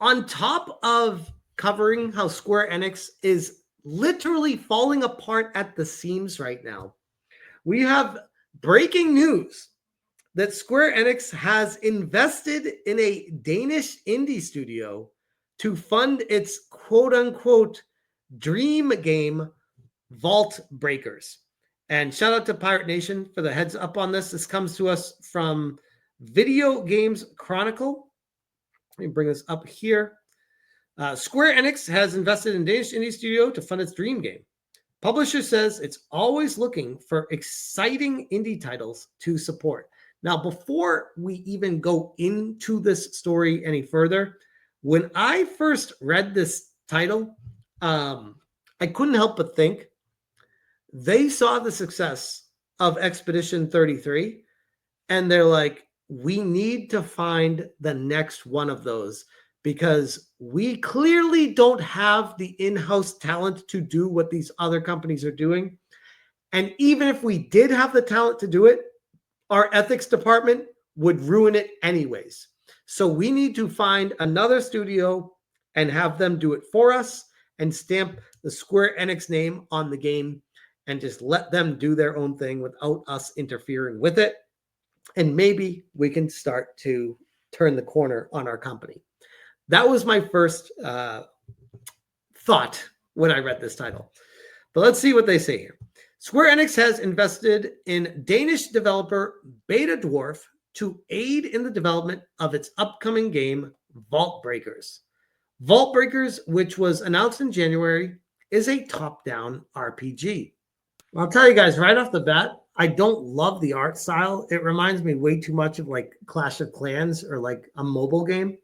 on top of covering how Square Enix is literally falling apart at the seams right now, we have breaking news that Square Enix has invested in a Danish indie studio to fund its quote-unquote dream game, Vault Breakers. And shout out to Pirate Nation for the heads up on this. This comes to us from Video Games Chronicle. Let me bring this up here. Square Enix has invested in Danish indie studio to fund its dream game. Publisher says it's always looking for exciting indie titles to support. Now, before we even go into this story any further, when I first read this title, I couldn't help but think they saw the success of Expedition 33, and they're like, we need to find the next one of those because we clearly don't have the in-house talent to do what these other companies are doing. And even if we did have the talent to do it, our ethics department would ruin it anyways. So we need to find another studio and have them do it for us and stamp the Square Enix name on the game and just let them do their own thing without us interfering with it. And maybe we can start to turn the corner on our company. That was my first thought when I read this title. But let's see what they say here. Square Enix has invested in Danish developer BetaDwarf to aid in the development of its upcoming game, Vault Breakers. Vault Breakers, which was announced in January, is a top-down RPG. I'll tell you guys right off the bat, I don't love the art style. It reminds me way too much of like Clash of Clans or like a mobile game.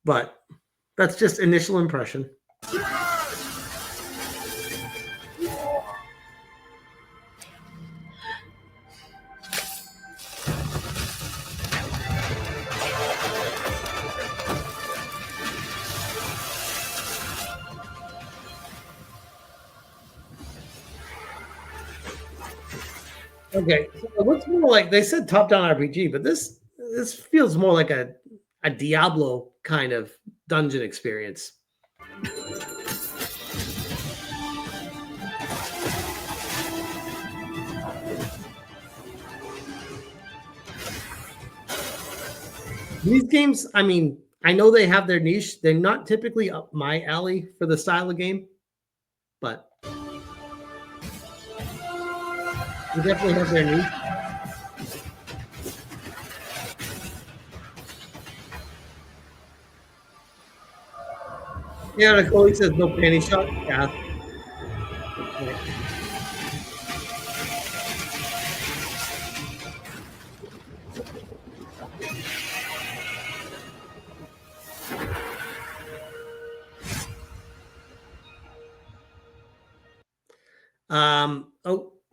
But that's just initial impression. Okay, so it looks more like they said top-down RPG, but this feels more like a Diablo kind of dungeon experience. These games, I mean, I know they have their niche. They're not typically up my alley for the style of game, but they definitely have their niche. Yeah, like Chloe says, no panty shot. Yeah.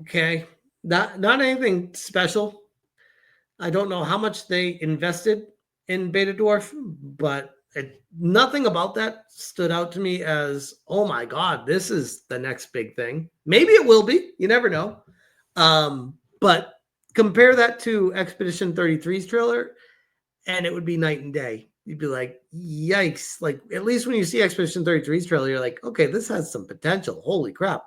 Okay. Not anything special. I don't know how much they invested in BetaDwarf, but nothing about that stood out to me as, oh my God, this is the next big thing. Maybe it will be. You never know. But compare that to Expedition 33's trailer, and it would be night and day. You'd be like, yikes. Like, at least when you see Expedition 33's trailer, you're like, okay, this has some potential. Holy crap.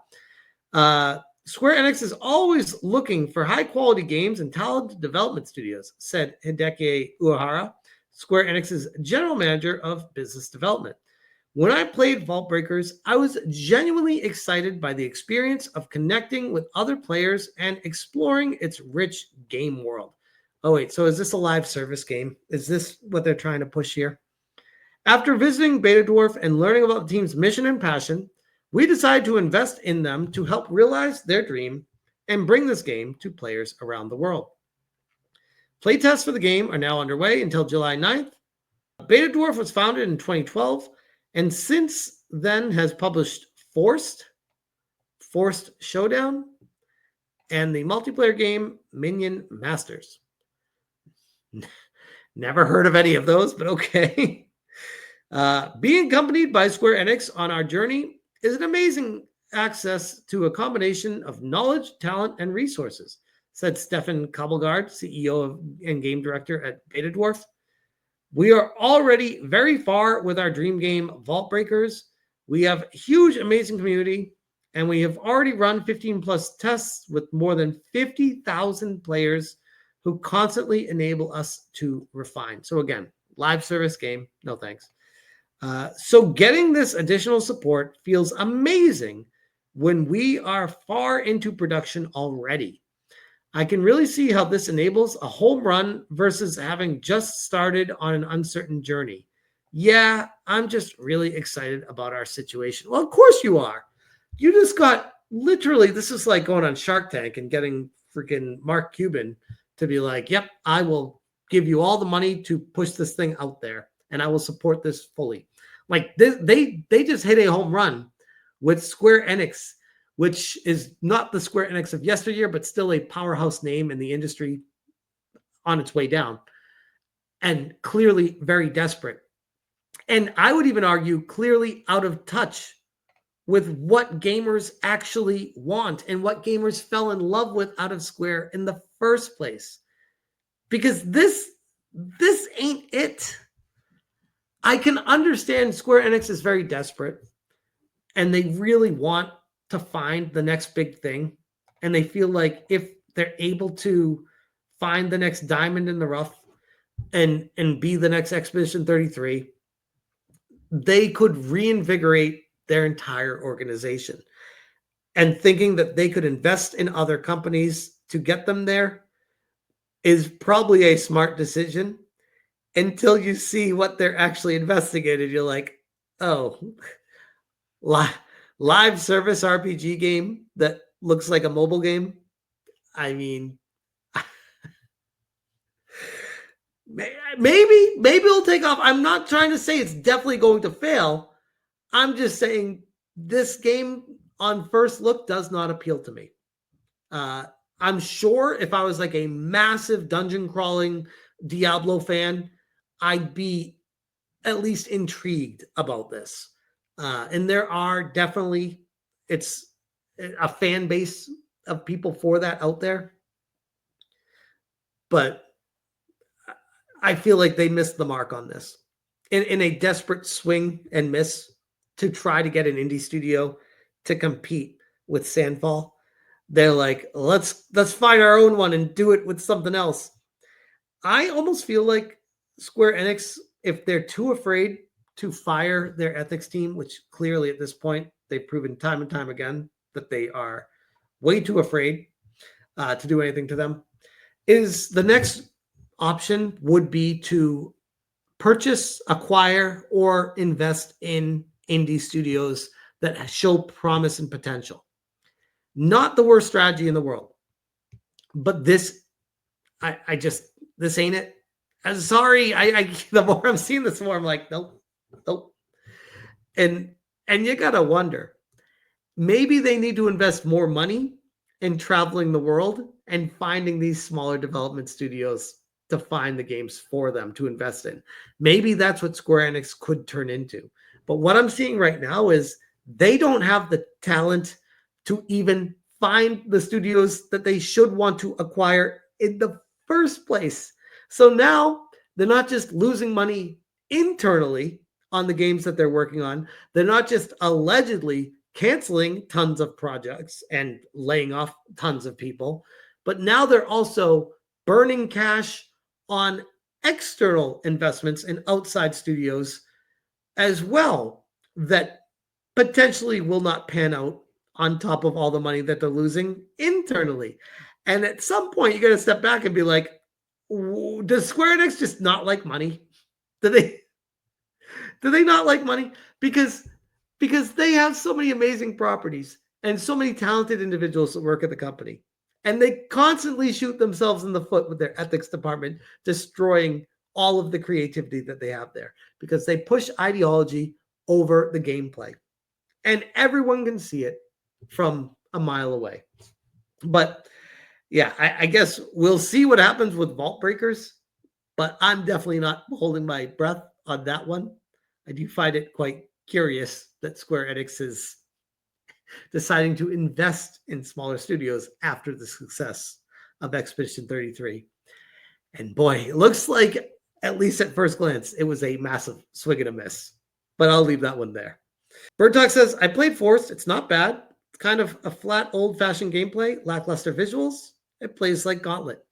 Square Enix is always looking for high-quality games and talented development studios, said Hideki Uehara, Square Enix's general manager of business development. When I played Vault Breakers, I was genuinely excited by the experience of connecting with other players and exploring its rich game world. Oh, wait, so is this a live service game? Is this what they're trying to push here? After visiting BetaDwarf and learning about the team's mission and passion, we decided to invest in them to help realize their dream and bring this game to players around the world. Playtests for the game are now underway until July 9th. BetaDwarf was founded in 2012 and since then has published Forced Showdown, and the multiplayer game Minion Masters. Never heard of any of those, but okay. Being accompanied by Square Enix on our journey is an amazing access to a combination of knowledge, talent, and resources, said Stefan Kabelgaard, CEO and game director at BetaDwarf. We are already very far with our dream game, Vault Breakers. We have a huge, amazing community, and we have already run 15 plus tests with more than 50,000 players who constantly enable us to refine. So again, live service game, no thanks. So getting this additional support feels amazing when we are far into production already. I can really see how this enables a home run versus having just started on an uncertain journey. Yeah, I'm just really excited about our situation. Well, of course you are. You just got literally, this is like going on Shark Tank and getting freaking Mark Cuban to be like, yep, I will give you all the money to push this thing out there and I will support this fully. Like they just hit a home run with Square Enix, which is not the Square Enix of yesteryear, but still a powerhouse name in the industry on its way down, and clearly very desperate. And I would even argue clearly out of touch with what gamers actually want and what gamers fell in love with out of Square in the first place. Because this ain't it. I can understand Square Enix is very desperate and they really want to find the next big thing. And they feel like if they're able to find the next diamond in the rough and be the next Expedition 33, they could reinvigorate their entire organization. And thinking that they could invest in other companies to get them there is probably a smart decision until you see what they're actually investing in. And you're like, oh, live service RPG game that looks like a mobile game. I mean, maybe it'll take off. I'm not trying to say it's definitely going to fail. I'm just saying this game on first look does not appeal to me. I'm sure if I was like a massive dungeon crawling Diablo fan, I'd be at least intrigued about this. And there are definitely, it's a fan base of people for that out there. But I feel like they missed the mark on this in a desperate swing and miss to try to get an indie studio to compete with Sandfall. They're like, let's find our own one and do it with something else. I almost feel like Square Enix, if they're too afraid to fire their ethics team, which clearly at this point they've proven time and time again that they are way too afraid to do anything to them, is the next option would be to purchase, acquire, or invest in indie studios that show promise and potential. Not the worst strategy in the world, but this, this ain't it. I'm sorry. The more I'm seeing this, the more I'm like, nope. And you gotta wonder, maybe they need to invest more money in traveling the world and finding these smaller development studios to find the games for them to invest in. Maybe that's what Square Enix could turn into. But what I'm seeing right now is they don't have the talent to even find the studios that they should want to acquire in the first place. So now they're not just losing money internally on the games that they're working on. They're not just allegedly canceling tons of projects and laying off tons of people, but now they're also burning cash on external investments in outside studios as well that potentially will not pan out on top of all the money that they're losing internally. And at some point, you got to step back and be like, does Square Enix just not like money? Do they not like money? Because they have so many amazing properties and so many talented individuals that work at the company. And they constantly shoot themselves in the foot with their ethics department, destroying all of the creativity that they have there because they push ideology over the gameplay. And everyone can see it from a mile away. But yeah, I guess we'll see what happens with Vault Breakers, but I'm definitely not holding my breath on that one. I do find it quite curious that Square Enix is deciding to invest in smaller studios after the success of Expedition 33. And boy, it looks like at least at first glance, it was a massive swing and a miss. But I'll leave that one there. Bird Talk says, I played Force. It's not bad. It's kind of a flat, old-fashioned gameplay, lackluster visuals. It plays like Gauntlet.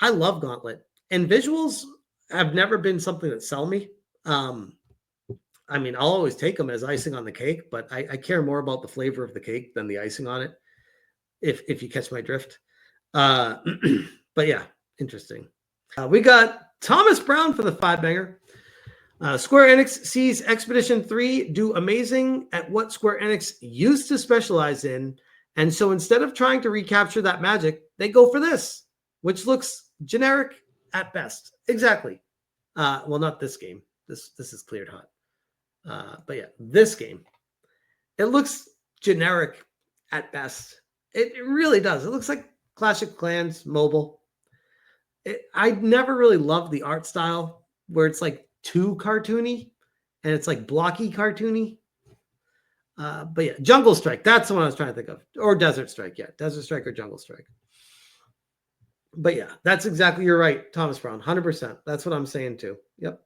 I love Gauntlet. And visuals have never been something that sell me. I mean, I'll always take them as icing on the cake, but I care more about the flavor of the cake than the icing on it, if you catch my drift. But yeah, interesting. We got Thomas Brown for the 5-banger. Square Enix sees Expedition 3 do amazing at what Square Enix used to specialize in, and so instead of trying to recapture that magic, they go for this, which looks generic at best. Exactly. Well, not this game. This is cleared hot. But yeah, this game, it looks generic at best. It really does. It looks like Clash of Clans mobile. I never really loved the art style where it's like too cartoony and it's like blocky cartoony. But yeah, Jungle Strike. That's the one I was trying to think of. Or Desert Strike. Yeah, Desert Strike or Jungle Strike. But yeah, that's exactly, you're right, Thomas Brown. 100%. That's what I'm saying too. Yep.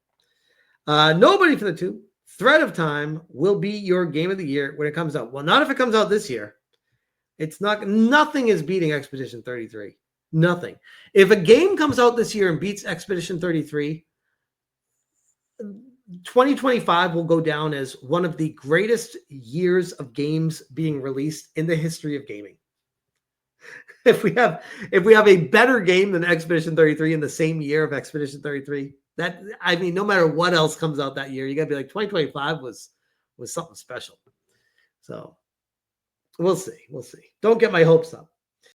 Nobody for the 2. Thread of Time will be your game of the year when it comes out. Well, not if it comes out this year. It's not. Nothing is beating Expedition 33. Nothing. If a game comes out this year and beats Expedition 33, 2025 will go down as one of the greatest years of games being released in the history of gaming. If we have a better game than Expedition 33 in the same year of Expedition 33, that, I mean, no matter what else comes out that year, you gotta be like 2025 was something special. So we'll see. Don't get my hopes up.